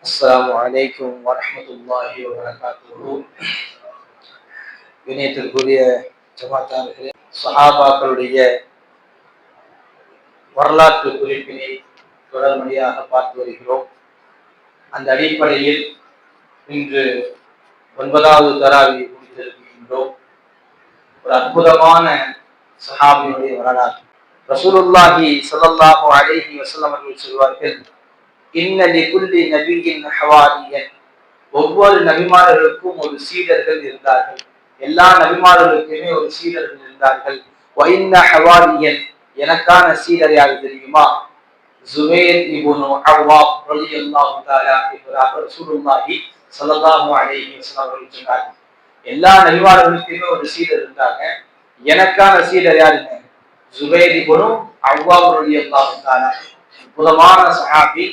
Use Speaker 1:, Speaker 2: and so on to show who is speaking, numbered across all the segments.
Speaker 1: அஸ்ஸலாமு அலைக்கும் வரஹ்மத்துல்லாஹி வபரகாத்துஹு. இணையத்திற்குரிய ஜமாத்தார்களே, சஹாபாக்களுடைய வரலாற்று குறிப்பினை தொடர்மடியாக பார்த்து வருகிறோம். அந்த அடிப்படையில் இன்று 9வது தராவி முடித்திருக்கின்றோம். ஒரு அற்புதமான சஹாபியுடைய வரலாறு. ரசூலுல்லாஹி ஸல்லல்லாஹு அலைஹி வஸல்லம் அவர்கள் சொல்வார்கள், இன்ன லிகுல்லி நபியின் ஹவாரியன். ஒவ்வொரு நபிமார்களுக்கும் ஒரு சீடர்கள் இருந்தார்கள். எல்லா நபிமார்களுக்குமே ஒரு சீடர்கள் இருந்தார்கள். வஇன்ன ஹவாரியன், எனக்கான சீடர் யாரு தெரியுமா? ஜுபைர் இப்னு அவ்வாம் ரலியல்லாஹு தஆலா என்பதாக ரசூலுல்லாஹி ஸல்லல்லாஹு அலைஹி வஸல்லம் அவர்கள் சொன்னார்கள். எல்லா நபிமார்களுக்குமே ஒரு சீடர் இருந்தாங்க. எனக்கான சீடர் யாருங்க? ஜுபைர் இப்னு அவ்வாம் ரலியல்லாஹு தஆலா. அற்புதமான சஹாபி.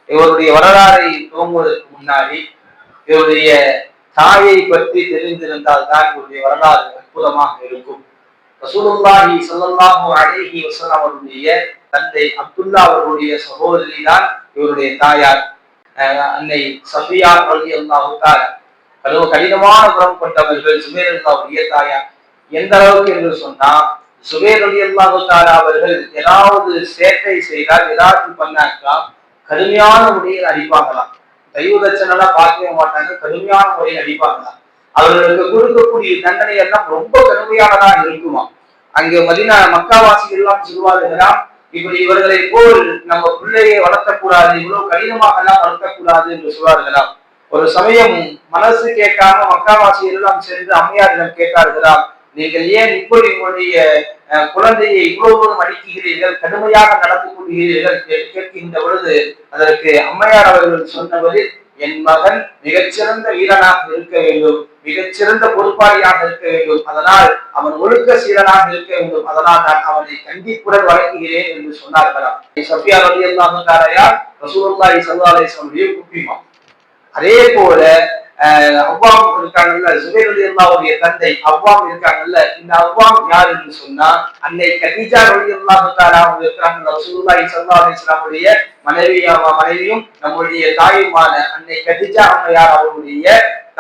Speaker 1: இவருடைய வரலாறை துவங்குவதற்கு முன்னாடி இவருடைய தாயை பற்றி தெரிந்திருந்தால் தான் இவருடைய வரலாறு அற்புதமாக இருக்கும். ரசூலுல்லாஹி ஸல்லல்லாஹு அலைஹி வஸல்லம் அவருடைய தந்தை அப்துல்லா அவர்களுடைய சகோதரி தான் இவருடைய தாயார், அன்னை சஃபியா ரலியல்லாஹு தஆலா. கடினமான குணம் கொண்டவர்கள் ஜுபைர் ரலியல்லாஹுடைய தாயார். எந்த அளவுக்கு என்று சொன்னா, ஜுபைர் ரலியல்லாஹு தஆலா அவர்கள் ஏதாவது சேட்டை செய்தால், ஏதாவது பண்ணாக்கா கடுமையான முறையில் அடிப்பாங்களாம். தெய்வ தட்சணெல்லாம் பார்க்கவே மாட்டாங்க, கடுமையான முறையில் அடிப்பாங்களாம். அவர்களுக்கு கொடுக்கக்கூடிய தண்டனை எல்லாம் ரொம்ப கடுமையானதா இருக்குமா. அங்கு மதீனா மக்காவாசிகள் எல்லாம் சொல்வார்களாம், இப்படி இவர்களை போல் நம்ம பிள்ளையை வளர்த்தக்கூடாது, இவ்வளவு கடினமாக எல்லாம் வளர்த்தக்கூடாது என்று சொல்வார்களாம். ஒரு சமயம் மனசு கேட்காம மக்காவாசிகள் எல்லாம் சென்று அம்மையாரிடம் கேட்டார்களாம், நீங்கள் ஏன் இப்படி உங்களுடைய குழந்தையை இவ்வளவு தூரம் அடிக்கிறீர்கள், கடுமையாக நடந்து கொள்கிறீர்கள் கேட்கின்ற பொழுது அதற்கு அம்மையார் அவர்கள் சொன்னவரில், என் மகன் மிகச்சிறந்த வீரனாக இருக்க வேண்டும், மிகச்சிறந்த பொறுப்பாளியாக இருக்க வேண்டும், அதனால் அவன் ஒழுக்க சீரனாக இருக்க வேண்டும், அதனால் நான் அவனை கண்டிப்புடன் வளர்க்கிறேன் என்று சொன்னார்களாம். சஃபியா ரலியல்லாஹு தஆலா ரசூலுல்லாஹி ஸல்லல்லாஹு அலைஹி வஸல்லம் குப்பிமா. அதே போல அவ்வாம் இருக்காங்கல்ல, ஜுபைர் ரலியல்லாஹுடைய தந்தை அவ்வாம் இருக்காங்கல்ல, இந்த அவ்வாம் யார் என்று சொன்னா, அன்னை கதீஜா ரலியல்லாஹு தஆலா அவங்க இருக்காங்க. ரசூலுல்லாஹி ஸல்லல்லாஹு அலைஹி வஸல்லம் மனைவியும் நம்முடைய தாயுமான அன்னை கதீஜா அம்மையார் அவருடைய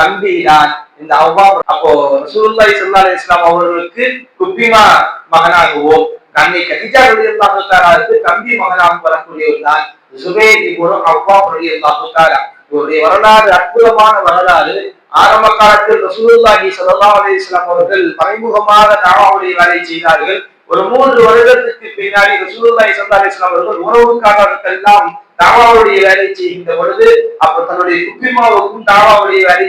Speaker 1: தம்பி தான் இந்த அவ்வாம். அப்போ ரசூலுல்லாஹி ஸல்லல்லாஹு அலைஹி வஸல்லம் அவர்களுக்கு குப்பிமா மகனாகவும், அன்னை கதீஜா ரலியல்லாஹு தஆலாவுக்கு தம்பி மகனாக வரக்கூடியவர் தான் ஜுபைர் இப்னு அவ்வாம் ரலியல்லாஹு தஆலா. இவருடைய வரலாறு அற்புதமான வரலாறு. ஆரம்ப காலத்தில் ரசூலுல்லாஹி ஸல்லல்லாஹு அலைஹி வஸல்லம் அவர்கள் மறைமுகமாக தாவாவுடைய வேலை செய்தார்கள். ஒரு 3 வருடத்துக்கு பின்னாடி ரசூலுல்லாஹி ஸல்லல்லாஹு அலைஹி வஸல்லம் அவர்கள் உறவுக்காரர்களுக்கெல்லாம் தாவாவுடைய வேலை செய்கின்ற பொழுது, அப்ப தன்னுடைய குப்பிமாவுக்கும் தாவாவுடைய வேலை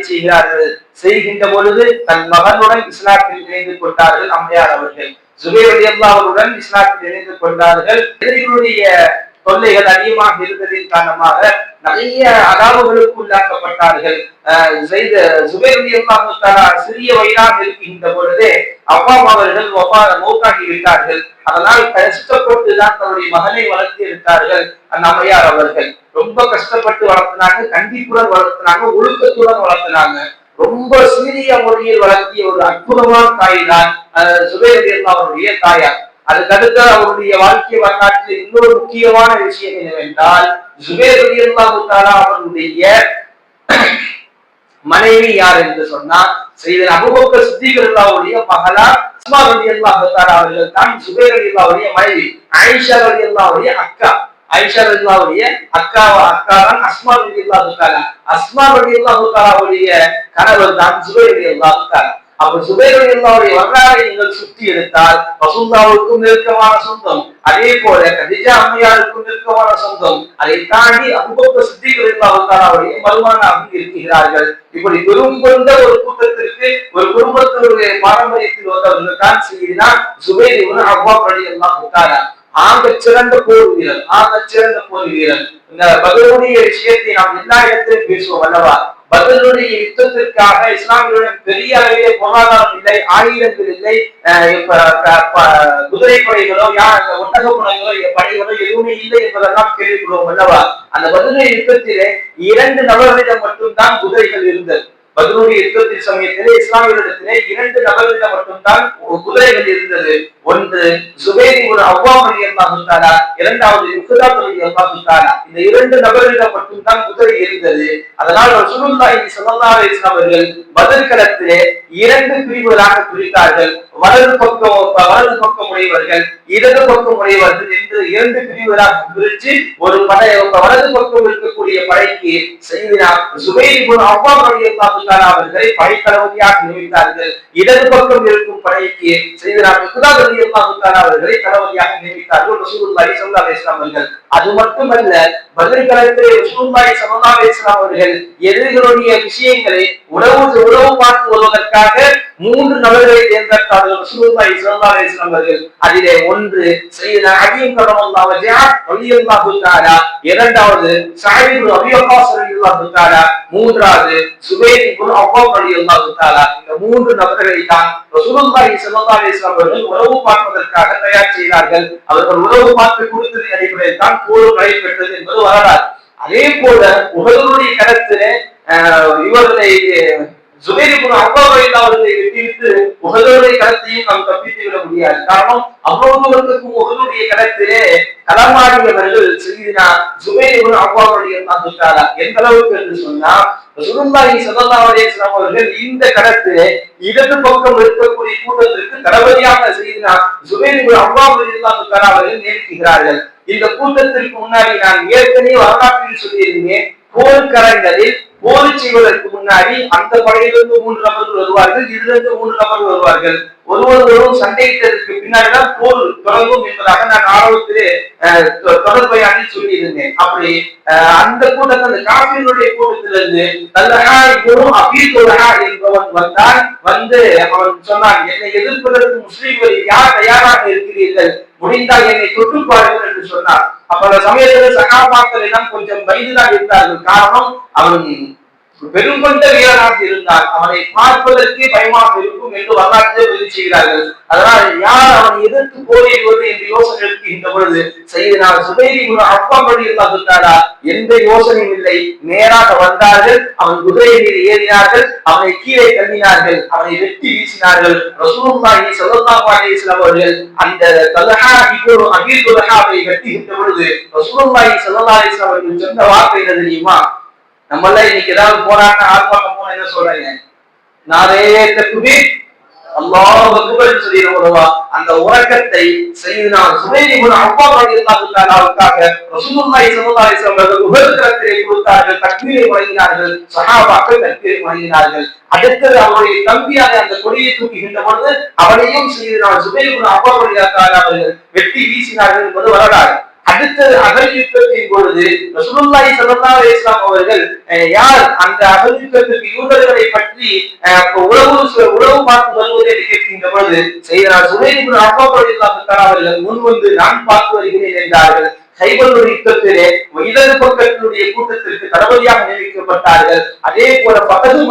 Speaker 1: செய்கின்ற பொழுது தன் மகனுடன் இஸ்லாத்தில் இணைந்து கொண்டார்கள் அம்மையார் அவர்கள். ஜுபைர் ரலியல்லாஹு அவருடன் இஸ்லாத்தில் இணைந்து கொண்டார்கள். எதிரிகளுடைய தொல்லைகள் அதிகமாக இருந்ததின் காரணமாக நிறைய அதாவுகளுக்கு உள்ளாக்கப்பட்டார்கள். ஜுபைர் ரலியல்லாஹு தஆலா சிறிய வயதாக இருக்கின்ற பொழுதே அவ்வாம் அவர்கள் மௌத்தாகி விட்டார்கள். அதனால் கஷ்டப்பட்டு தான் தன்னுடைய மகனை வளர்த்து எடுத்தார்கள் அம்மையார் அவர்கள். ரொம்ப கஷ்டப்பட்டு வளர்த்தினாங்க, கண்டிப்புடன் வளர்த்தினாங்க, ஒழுக்கத்துடன் வளர்த்தினாங்க. ரொம்ப சீரிய முறையில் வளர்த்திய ஒரு அற்புதமான தாய் தான் ஜுபைர் ரலியல்லாஹு அவருடைய தாயார். அதுக்கடுத்து அவருடைய வாழ்க்கை வரலாற்றில் இன்னொரு முக்கியமான விஷயம் என்னவென்றால், ஜுபைர் ரலியல்லாஹு தஆலா அவருடைய மனைவி யார் என்று சொன்னால், சையதுனா அபூபக்கர் சித்திக் ரலியல்லாஹுடைய மகளார் அஸ்மா ரலியல்லாஹு தஆலா அவர்கள் தான் ஜுபைர் ரலியல்லாஹுடைய மனைவி. ஆயிஷா ரலியல்லாஹுடைய அக்கா. ஆயிஷா ரலியல்லாஹுடைய அக்கா தான் அஸ்மா ரலியல்லாஹு தஆலா. அஸ்மா ரலியல்லாஹு தஆலாவுடைய கணவர் தான் ஜுபைர் ரலியல்லாஹு தஆலா. அப்ப ஜுபைர் ரலியல்லாஹுடைய வரலாறை நீங்கள் சுற்றி எடுத்தால் ரசூலுல்லாஹ்வுக்கும் நெருக்கமான சொந்தம், அதே போல கதீஜா அம்மையாருக்கும் நெருக்கமான சொந்தம், அதை தாண்டி அபூபக்கர் சித்திக் ரலியல்லாஹு தஆலாவுடைய மருமகனாக இருக்கிறார்கள். இப்படி பெரும் கொண்ட ஒரு கூட்டத்திற்கு, ஒரு குடும்பத்தினுடைய பாரம்பரியத்தில் வந்தவர்கள் தான் சையதுனா ஜுபைர் இப்னு அவ்வாம் ரலியல்லாஹு தஆலா. சிறந்த போர் வீரர். இந்த பத்ருடைய விஷயத்தை நாம் எல்லா இடத்திலும் பேசுவோம் அல்லவா. பத்ருடைய யுத்தத்திற்காக இஸ்லாமியர்களிடம் பெரிய அளவிலே பொருளாதாரம் இல்லை, ஆயுதங்கள் இல்லை, குதிரைப்படைகளோ ஒட்டகப்படைகளோ படைகளோ எதுவுமே இல்லை என்பதெல்லாம் கேள்விப்படுவோம் அல்லவா. அந்த பத்ருடைய யுத்தத்திலே 2 நபர்களிடம் மட்டும்தான் குதிரைகள் இருந்தது. பத்ருடைய யுத்தத்தின் சமயத்திலே இஸ்லாமியர்களிடத்திலே 2 நபர்களிடம் மட்டும்தான் குதிரைகள் இருந்தது. ஒன்று சுபைர் இப்னு அவ்வாம் ரலியல்லாஹு தஆலா, இரண்டாவது இக்தாத் ரலியல்லாஹு தஆலா. இந்த 2 நபர்களிடம் மட்டும்தான் குதிரை இருந்தது. அதனால் ரசூலுல்லாஹி ஸல்லல்லாஹு அலைஹி வஸல்லம் அவர்கள் பத்ர் களத்திலே 2 பிரிவுகளாக பிரித்தார்கள். வலது பக்கம் உடையவர்கள், இடது பக்கம் உடையவர்கள் என்று 2 பிரிவுகளாக பிரித்து ஒரு படை, வலது பக்கம் இருக்கக்கூடிய படைக்கு செய்தினா சுபைர் இப்னு அவ்வாம் ரலியல்லாஹு தஆலா அவர்களை படைத்தளபதியாக நியமித்தார்கள். இடது பக்கம் இருக்கும் படைக்கு செய்தினா இக்தாத் ரலியல்லாஹு தஆலா அவர்களை தளபதியாக நியமித்தார்கள் ரசூலுல்லாஹி ஸல்லல்லாஹு அலைஹி வஸல்லம் அவர்கள். அது மட்டுமல்ல, பத்ர் களத்திலே ரசூலுல்லாஹி ஸல்லல்லாஹு அலைஹி வஸல்லம் அவர்கள் எதிரிகளுடைய விஷயங்களை உளவு பார்த்து வருவதற்காக 3 நபர்களை தேர்ந்தெடுத்தார்கள் ரசூலுல்லாஹி ஸல்லல்லாஹு அலைஹி வஸல்லம் அவர்கள். அதிலே ஒன்று சய்யிதுனா அலி கர்ரமல்லாஹு வஜஹ ரலியல்லாஹு தஆலா, இரண்டாவது ஸஅத் இப்னு அபீ வக்காஸ் ரலியல்லாஹு தஆலா, மூன்றாவது சுபைர் இப்னு அவ்வாம் ரலியல்லாஹு தஆலா. இந்த 3 நபர்களை தான் ரசூலுல்லாஹி ஸல்லல்லாஹு அலைஹி வஸல்லம் அவர்கள் உளவு பார்ப்பதற்காக தயார் செய்தார்கள். அவர்கள் உளவு பார்த்து கொடுத்ததின் அடிப்படையில் தான் போர் நடைபெற்றது என்பது வரலாறு. அதே போல உஹதுடைய களத்திலே இவர்களை சுபைர் இப்னு அவ்வாம் ரலியல்லாஹு அவர்களை வெட்டிவிட்டு உஹதுடைய களத்தையும் நாம் தப்பித்து விட முடியாது. காரணம், அவ்வளவு தூரத்துக்கும் உஹதுடைய களத்திலே களமாடியவர்கள் செய்தினா சுபைர் இப்னு அவ்வாம் ரலியல்லாஹு தஆலா. எந்த அளவுக்கு என்று சொன்னா, ரசூலுல்லாஹி ஸல்லல்லாஹு அலைஹி வஸல்லம் அவர்கள் இந்த களத்திலே இடது பக்கம் இருக்கக்கூடிய கூட்டத்திற்கு தளபதியாக செய்தினா சுபைர் இப்னு அவ்வாம் ரலியல்லாஹு தஆலா அவர்கள் நியமிக்கிறார்கள். இந்த கூட்டத்திற்கு முன்னாடி நான் ஏற்கனவே வரலாற்றில் சொல்லியிருந்தேன், போர்க்களங்களில் போர் செய்வதற்கு முன்னாடி அந்த படையிலிருந்து 3 நபர்கள் வருவார்கள், இதிலிருந்து 3 நபர்கள் வருவார்கள். ஒருவரும் சண்டையிட்டதற்கு பின்னாடிதான் போர் தொடங்கும் என்பதாக நான் ஆரம்பத்திலே தொடர்பையானில் சொல்லியிருந்தேன். அப்படி அந்த கூட்டத்தில், அந்த காஃபிர்களுடைய கூட்டத்திலிருந்து தல்ஹா இப்னு அபீ துல்ஹா என்பவன் வந்தான். வந்து அவன் சொன்னான், என்னை எதிர்ப்பதற்கு முஸ்லிம்கள் யார் தயாராக இருக்கிறீர்கள், முடிந்தால் என்னை தொட்டு பாருங்கள் என்று சொன்னார். அப்ப அந்த சமயத்தில் சகாபாக்கள் எல்லாம் கொஞ்சம் பயந்துதான் இருந்தார்கள். காரணம், அவன் பெருங்கொண்ட வீரனாக இருந்தால் அவனை பார்ப்பதற்கே பயமாக இருக்கும் என்று வரலாற்றை உறுதி செய்கிறார்கள். அதனால் யார் அவனை எதிர்த்து போரிடுவது என்று யோசனை இருக்கின்ற பொழுது செய்தினா சுபைர் இப்னு அவ்வாம் ரலியல்லாஹு தஆலா எந்த யோசனையும் இல்லை, நேராக வந்தார்கள். அவன் குதிரை மீது ஏறினார்கள், அவனை கீழே தள்ளினார்கள், அவனை வெட்டி வீசினார்கள். ரசூலுல்லாஹி ஸல்லல்லாஹு அலைஹி வஸல்லம் அவர்கள் அந்த தல்ஹா இப்னு அபீ துல்ஹாவை வெட்டுகின்ற பொழுது ரசூலுல்லாஹி ஸல்லல்லாஹு அலைஹி வஸல்லம் அவர்கள் சொன்ன வார்த்தை என்ன தெரியுமா? நம்மள இன்னைக்கு ஏதாவது போராட்டம் ஆர்ப்பாட்டம் போனா என்ன சொல்றாங்க? நாரே தக்பீர் அல்லாஹு அக்பர் சொல்லிடுறோமா? அந்த உறக்கத்தை செய்தினா சுபைர் இப்னு அவ்வாம் ரலியல்லாஹு தஆலாவுக்காக ரசூலுல்லாஹி ஸல்லல்லாஹு அலைஹி வஸல்லம் அவர்கள் உஹது களத்திலே கொடுத்தார்கள், தக்பீரை வழங்கினார்கள், சஹாபாக்கள் தக்பீரை வழங்கினார்கள். அடுத்தது அவருடைய தம்பியாக அந்த கொடியை தூக்குகின்ற பொழுது அவனையும் செய்தினா சுபைர் இப்னு அவ்வாம் ரலியல்லாஹு தஆலா அவர்கள் வெட்டி வீசினார்கள் என்பது வரலாறு. அடுத்தது அகல் யுத்தத்தின் பொழுது ரசூலுல்லாஹி ஸல்லல்லாஹு அலைஹி வஸல்லம் அவர்கள் யார் அந்த அகல் யுத்தத்திற்கு யூதர்களை பற்றி உளவு பார்த்து வருவது என்று கேட்கின்ற பொழுது செய்தினா சுபைர் இப்னு அவ்வாம் ரலியல்லாஹு தஆலா அவர்கள் முன் வந்து நான் பார்த்து வருகிறேன் என்றார்கள். கைபர் யுத்தத்திலே இடது பக்கத்தினுடைய கூட்டத்திற்கு தளபதியாக நியமிக்கப்பட்டார்கள். அதே போல பகது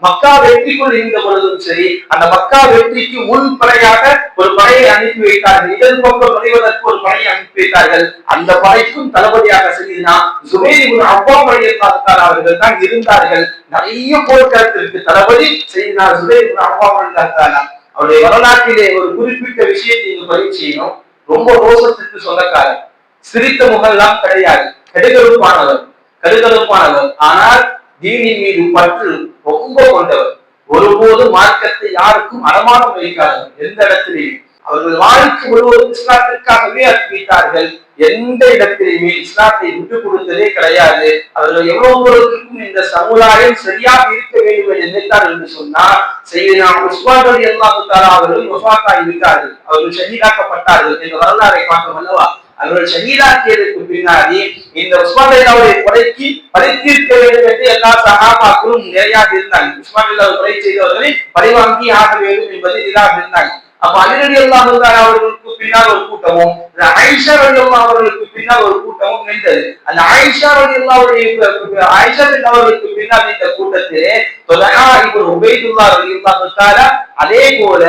Speaker 1: மக்கா வெற்றி கொள்கின்ற பொழுதும் சரி, அந்த மக்கா வெற்றிக்கு முன் படையாக ஒரு படையை அனுப்பி வைத்தார்கள். இடது பக்கம் நுழைவதற்கு ஒரு படையை அனுப்பி வைத்தார்கள். அந்த படைக்கும் தளபதியாக செய்தினா சுபைர் இப்னு அவ்வாம் ரலியல்லாஹு தஆலா அவர்கள் தான் இருந்தார்கள். நிறைய போர்க்களத்திற்கு தளபதி செய்தினா சுபைர் இப்னு அவ்வாம் ரலியல்லாஹு தஆலா. அவருடைய வரலாற்றிலே ஒரு குறிப்பிட்ட விஷயத்தை இங்கு பதிவு செய்யணும். ரொம்ப ரோசத்துக்கு சொந்தக்காரர், சிரித்த முகெல்லாம் கிடையாது, கடுகடுப்பானவர். ஆனால் தீனின் மீது பற்று ரொம்ப கொண்டவர். ஒருபோது மார்க்கத்தை யாருக்கும் அடமானம் வைக்காதவர். எந்த இடத்திலேயும் அவர்கள் வாழ்க்கை முழுவதும் இஸ்லாத்திற்காகவே அர்ப்பணித்தார்கள். எந்த இடத்திலுமே இஸ்லாத்தை விட்டுக் கொடுத்ததே கிடையாது. அவர்கள் எவ்வளவு தூரத்திற்கும் இந்த சமுதாயம் சரியாக இருக்க வேண்டும் என்று நினைத்தார்கள் என்று சொன்னால் செய்தினா உஸ்மான் ரலியல்லாஹு தஆலா அவர்கள் வஃபாத்தாகி விட்டார்கள். அவர்கள் ஷஹீதாக்கப்பட்டார்கள் என்ற வரலாறை பார்த்தோம் அல்லவா? அவர்கள் ஷஹீதாக்கியதற்கு பின்னாடி இந்த உஸ்மான் ரலியல்லாஹுவை கொலைக்கு பழி தீர்க்க வேண்டும் என்று எல்லா சஹாபாக்களும் நிறையாக இருந்தாங்க. உஸ்மான் ரலியல்லாஹு கொலை செய்தவர்களை பழிவாங்கி ஆக வேண்டும் என்பதில் இதாக இருந்தாங்க. அப்ப அலி ரலியல்லாஹு தஆலா அவர்களுக்கு பின்னால் ஒரு கூட்டமும், ஆயிஷா ரலியல்லாஹு அவர்களுக்கு பின்னால் ஒரு கூட்டமும் நின்றது. அந்த ஆயிஷா ரலியல்லாஹு அவர்களுக்கு பின்னால் இந்த கூட்டத்திலே தொல்ஹா இப்னு உபைதுல்லாஹ் ரலியல்லாஹு தஆலா, அதே போல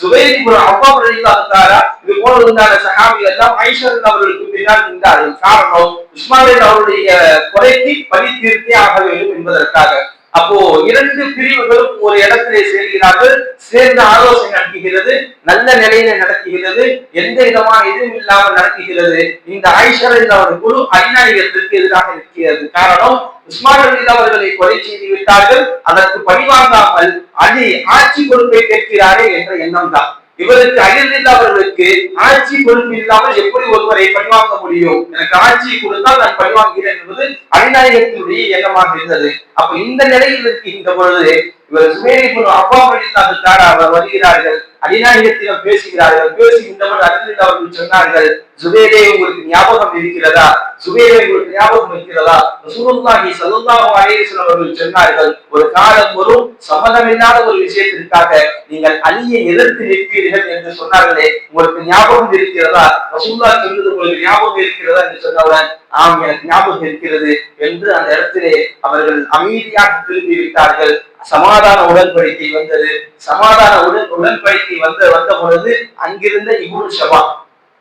Speaker 1: சுபைர் இப்னு அவ்வாம் ரலியல்லாஹு தஆலா, இது போல உண்டான சஹாபிகள் எல்லாம் ஆயிஷா ரலியல்லாஹு அவர்களுக்கு பின்னால் நின்றார்கள். காரணம், உஸ்மான் அவருடைய கொலைக்கு பழி தீர்த்தே ஆக வேண்டும் என்பதற்காக. அப்போ இரண்டு பிரிவுகளும் ஒரு இடத்திலே சேர்கிறார்கள், சேர்ந்து ஆலோசனை நடத்துகிறது, நல்ல நிலையில நடத்துகிறது, எந்த விதமான இதுவும் இல்லாமல் நடத்துகிறது. இந்த ஆயிஷா அவர் குழு அநியாயத்திற்கு எதிராக இருக்கிறது. காரணம், உஸ்மான் ரலியல்லாஹு அவர்களை கொலை செய்து விட்டார்கள், அதற்கு பழிவாங்காமல் அலி ஆட்சி பொறுப்பை கேட்கிறாரே என்ற எண்ணம் தான். இவருக்கு அலிரலியல்லாஹு அவர்களுக்கு ஆட்சி பொறுப்பு இல்லாமல் எப்படி ஒருவரை பழிவாங்க முடியும், எனக்கு ஆட்சி கொடுத்தால் நான் பழிவாங்கிறேன் என்பது அலிநாயகத்தினுடைய எண்ணமாக இருந்தது. அப்ப இந்த நிலையில் இருக்கின்ற பொழுது இவர் சுபைர் இப்னு அவ்வாம் ரலியல்லாஹு தஆலா அவர் வருகிறார்கள், அலிநாயகத்திடம் பேசுகிறார்கள். பேசுகின்றவர் அலிரலியல்லாஹு அவர்கள் சொன்னார்கள், சுபைரே உங்களுக்கு ஞாபகம் இருக்கிறதா, சுபைரே உங்களுக்கு ஞாபகம் இருக்கிறதா, ரசூலுல்லாஹி ஸல்லல்லாஹு அலைஹி வஸல்லம் அவர்கள் சொன்னார்கள், ஒரு காலம் வரும் சம்மதமில்லாத ஒரு விஷயத்திற்காக நீங்கள் அலியை எதிர்த்து நிற்பீர்கள் என்று சொன்னார்களே, உங்களுக்கு ஞாபகம் இருக்கிறதா, ரசூலுல்லாஹ் சொன்னது உங்களுக்கு ஞாபகம் இருக்கிறதா என்று சொன்னவுடன் ஆம் எனக்கு ஞாபகம் இருக்கிறது என்று அந்த இடத்திலே அவர்கள் அமைதியாக திரும்பி விட்டார்கள். சமாதான உடன்படிக்கை வந்தது. சமாதான உடன்படிக்கை வந்த பொழுது அங்கிருந்த இப்னு ஷபா,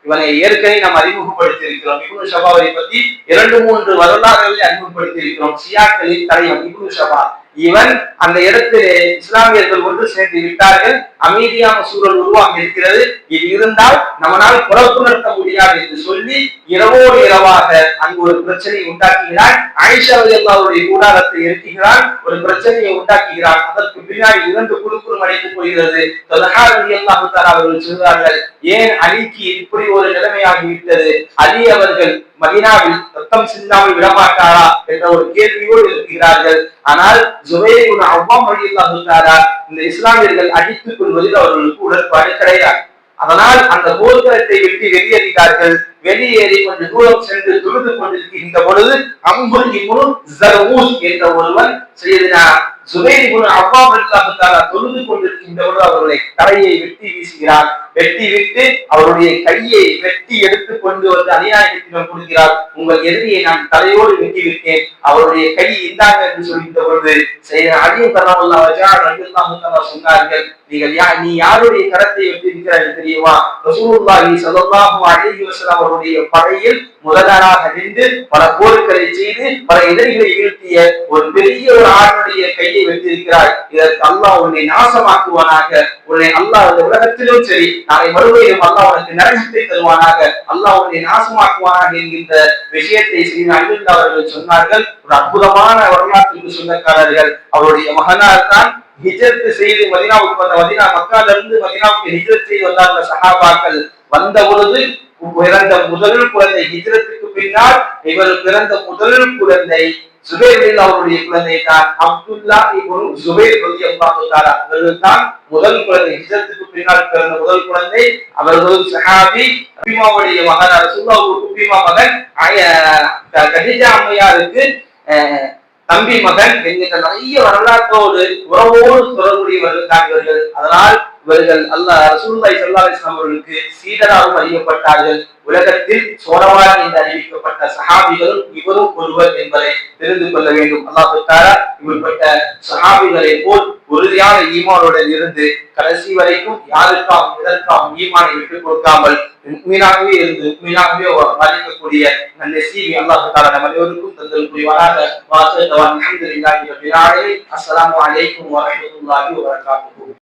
Speaker 1: இவனை ஏற்கனவே நாம் அறிமுகப்படுத்தி இருக்கிறோம். இப்னு ஷபாவை பற்றி 2-3 வரலாறுகளை அறிமுகப்படுத்தி இருக்கிறோம். ஷியாக்களின் தலைவன் இப்னு ஷபா. இவன் அந்த இடத்திலே இஸ்லாமியர்கள் ஒன்று சேர்ந்து விட்டார்கள், அமைதியான சூழல் உருவாகி இருக்கிறது. இது இருந்தால் நம்மளால் குழப்பம் நடத்த முடியாது என்று சொல்லி இரவோடு இரவாக அங்கு ஒரு பிரச்சனையை உண்டாக்குகிறான். ஆயிஷா ரலியல்லாஹுடைய கூடாரத்தை இறக்குகிறான், ஒரு பிரச்சனையை உண்டாக்குகிறான். அதற்கு பின்னாடி 2 குழுக்களும் அடைத்துக் கொள்கிறது. தல்ஹா ரலியல்லாஹு தஆலா அவர்கள் சொல்கிறார்கள், ஏன் அலிக்கு இப்படி ஒரு நிலைமையாகிவிட்டது, அலி அவர்கள் மதீனாவில் ரத்தம் சிந்தாமல் விடமாட்டாரா என்ற ஒரு கேள்வியோடு இருக்கிறார்கள். ஆனால் சுபைர் இப்னு அவ்வாம் ரலியல்லாஹு தஆலா இந்த இஸ்லாமியர்கள் அடித்துக் கொள்வதில் அவர்களுக்கு உடன்பாடு கிடையாது. அதனால் அந்த போர்க்களத்தை விட்டு வெளியேறினார்கள். வெளியேறி கொஞ்சம் தூரம் சென்று தொழுது கொண்டிருக்கின்ற பொழுது அம்ரு இப்னு ஸர்ஊஸ் என்ற ஒருவன் சையதுனா சுபைர் இப்னு அவ்வாம் ரலியல்லாஹு தஆலா தொழுது கொண்டிருக்கின்ற பொழுது அவருடைய தலையை வெட்டி வீசுகிறார். வெட்டி விட்டு அவருடைய கையை வெட்டி எடுத்துக் கொண்டு வந்து அநியாயத்திடம் கொடுக்கிறார். உங்கள் எதிரியை நான் தலையோடு வெட்டி விட்டேன், அவருடைய கை இந்தாங்க என்று சொல்கின்ற பொழுது அலி கர்ரமல்லாஹு வஜஹஹு ரலியல்லாஹு தஆலா சொன்னார்கள், நீ யாருடைய கரத்தை வெட்டி இருக்கிறாய் தெரியுமா, ரசூலுல்லாஹி ஸல்லல்லாஹு அலைஹி வஸல்லம் அவருடைய படையில் முதலாக நின்று பல போர்களை செய்து பல எதிரிகளை வீழ்த்திய ஒரு பெரிய ஒரு ஆணுடைய கையை வெட்டியிருக்கிறாய். இதற்கு அல்லாஹ் உன்னை நாசமாக்குவானாக, உன்னை அல்லாஹ் இந்த உலகத்திலும் சரி நாளை மறுமையிலும் அல்லாஹ் உனக்கு நரகத்தை தருவானாக, அல்லாஹ் உன்னை நாசமாக்குவானாக என்கின்ற விஷயத்தை செய்து அலிரலியல்லாஹு அவர்கள் சொன்னார்கள். ஒரு அற்புதமான வரலாற்றுக்கு சொந்தக்காரர்கள். அவருடைய மகனார் தான் ஹிஜ்ரத் செய்து மதீனாவுக்கு வந்த, மக்காவிலிருந்து மதீனாவுக்கு ஹிஜ்ரத் செய்து வந்தார்கள் சஹாபாக்கள். வந்த பொழுது பிறந்த முதல் குழந்தை, ஹிஜ்ரத்துக்கு பின்னால் இவர் பிறந்த முதல் குழந்தை சுபைர் அவருடைய குழந்தை தான் அப்துல்லா இப்னு சுபைர் ரலியல்லாஹு தஆலா அவர்கள் தான் முதல் குழந்தை. ஹிஜ்ரத்துக்கு பின்னால் பிறந்த முதல் குழந்தை. அவர்கள் சஹாபி, குபிமாவுடைய மகன், ரசூலுல்லாஹ் குபிமா மகன், கதீஜா அம்மையாருக்கு தம்பி மகன் என்கிற நிறைய வரலாற்றோடு உறவோடு தொடர்புடையவர்கள் தான் இவர்கள். அதனால் இவர்கள் அல்லாஹ் ரசூலுல்லாஹி ஸல்லல்லாஹு அலைஹி வஸல்லம் அவர்களுக்கு சீடராகவும் அறியப்பட்டார்கள். உலகத்தில் சோரவான் என்று அறிவிக்கப்பட்ட சஹாபிகளும் இவரும் ஒருவர் என்பதை தெரிந்து கொள்ள வேண்டும். அல்லாஹ் தஆலா இப்படிப்பட்ட சஹாபிகளை போல் உறுதியான ஈமானுடன் இருந்து கடைசி வரைக்கும் யாருக்காம் எதற்காம் ஈமானை விட்டுக் கொடுக்காமல் உண்மையாகவே இருந்து உண்மையாகவே மதிக்கக்கூடிய நசீபை அல்லாஹ் தஆலா நம் அனைவருக்கும் தந்தல் புரிவானாக. அஸ்ஸலாமு அலைக்கும் வரஹ்மத்துல்லாஹி வபரகாத்துஹு.